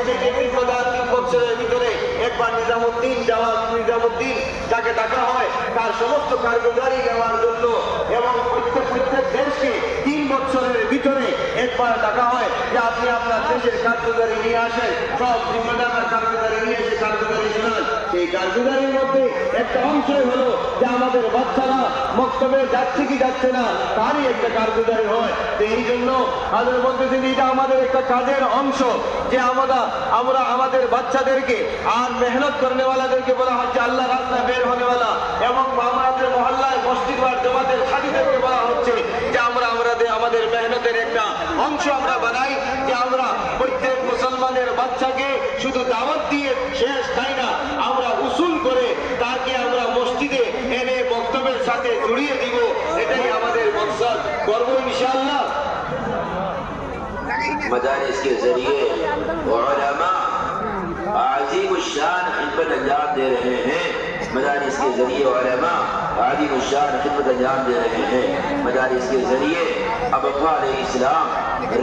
থেকে দীর্ঘ 3 বছরের ভিতরে একবার নিজামুদ্দিন যাকে ডাকা হয় তার সমস্ত কার্যকারী নেওয়ার জন্য এবং প্রত্যেক দেশকে 3 বছরের ভিতরে একবার ডাকা হয় যে আপনি আপনার দেশের কার্যকারী নিয়ে আসেন, সব জিম্মেদার কার্যকারী নিয়ে এসে কার্যকারী শোনান। সেই কার্যকারীর মধ্যে একটা অংশই হলো যে আমাদের বাচ্চারা মক্তবে যাচ্ছে কি যাচ্ছে না তারই একটা কার্যকারী হয়। তো এই জন্য আমাদের মধ্যে এটা আমাদের একটা কাজের অংশ যে আমরা আমাদের বাচ্চাদেরকে আর মেহনত করনেওয়ালাদেরকে বলা হচ্ছে আল্লাহ রাস্তায় বের হনেওয়ালা, এবং আমাদের মহল্লায় মসজিদ বা জমাতের সাথীদেরকে বলা হচ্ছে যে আমাদের মেহনতের একটা অংশ আমরা বানাই, যে আমরা প্রত্যেক মুসলমানের বাচ্চাকে শুধু দাওয়াত দিয়ে শেষ তাই না, আমরা উসুল করে তাকে আমরা মসজিদে এনে বক্তব্যের সাথে জড়িয়ে দিব। এটাই আমাদের মকসদ, করবো ইনশাআল্লাহ। मदारिस के जरिए उलमा अजीम शान खिदमत अंजाम दे रहे हैं। मदारिस के जरिए उलमा अजीम शान खिदमत अंजाम दे रहे हैं। मदारिस के जरिए अब इस्लाम,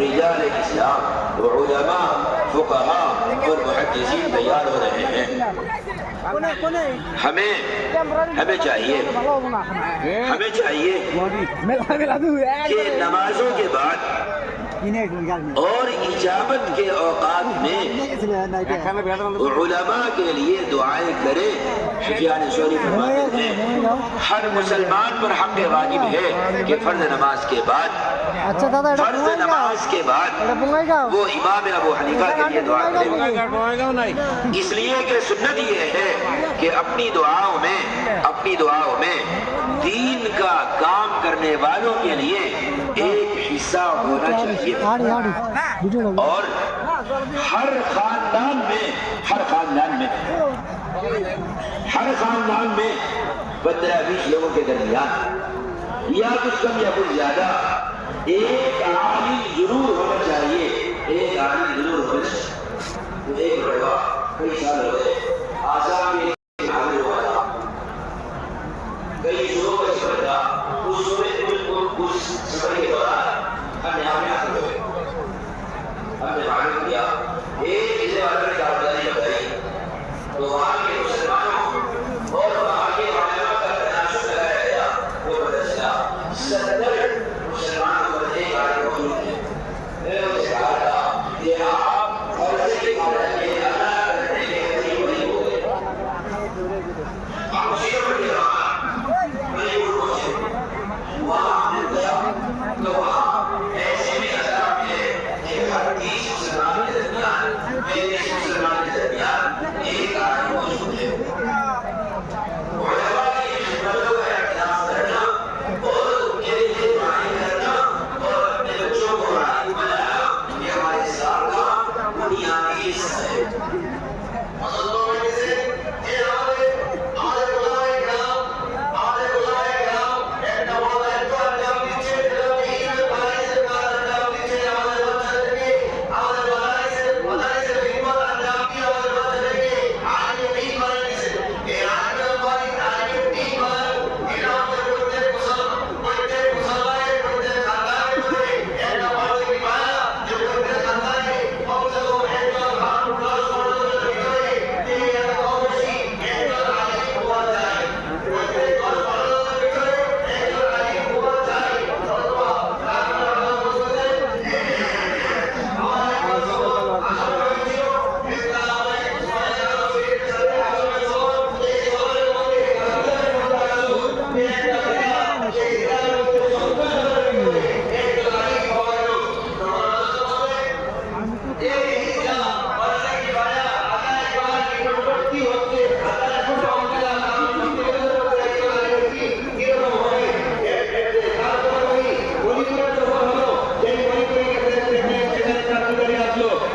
रिजाल इस्लाम, उलमा, फुक़हा और मुहद्दिसीन तैयार हो रहे हैं। हमें चाहिए कि नमाजों के बाद और इजाबत के औकात में उलमा के लिए दुआएं करें। सुफियान सौरी फरमाते हैं हर मुसलमान पर हक़ वाजिब है कि फर्ज नमाज के बाद वो इमाम अबू हनीफा के लिए दुआ करें, इसलिए कि सुन्नत ये है कि अपनी दुआओं में दीन का काम करने वालों के लिए एक हिस्सा होना चाहिए। और हर खानदान में 15-20 लोगों के दरमियान या कुछ कम या कुछ ज्यादा एक आलिम जरूर होना चाहिए। तो एक बड़ा कई साल हो गए आसाम में कई शुरू का बता उस सफर के दौरान हमने मालूम किया एक इसे वाले जानकारी बताई तो वहाँ के मुसलमानों और वहाँ के उलमा का तनासुब लगाया गया। वो पता चला 70 मुसलमानों पर एक आदमी मौजूद है। मैंने उनसे कहा था कि आप फर्ज़ की अदा करने के करीब नहीं हो गए, आप उसी पर भी रहा वहाँ हमने गया तो वहाँ ऐसे में अज़ाब है कि हर 30 मुसलमान के दरमियान एक आदमी मौजूद है। उलमा की खिदमतों का एहतराम करना और उनके लिए दुआएं करना और अपने बच्चों को आलिम बनाना ये हमारे इस्लाम का बुनियादी हिस्सा है।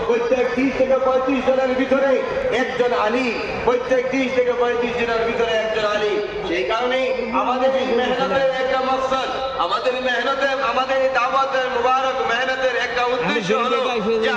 প্রত্যেক 30 থেকে 35 জনের ভিতরে একজন আলিম, প্রত্যেক 30 থেকে 35 জনের ভিতরে একজন আলিম। সেই কারণে আমাদের এই মেহনতের একটা মকসদ, আমাদের এই দাওয়াতের মুবারক মেহনতের একটা উদ্দেশ্য হলো যে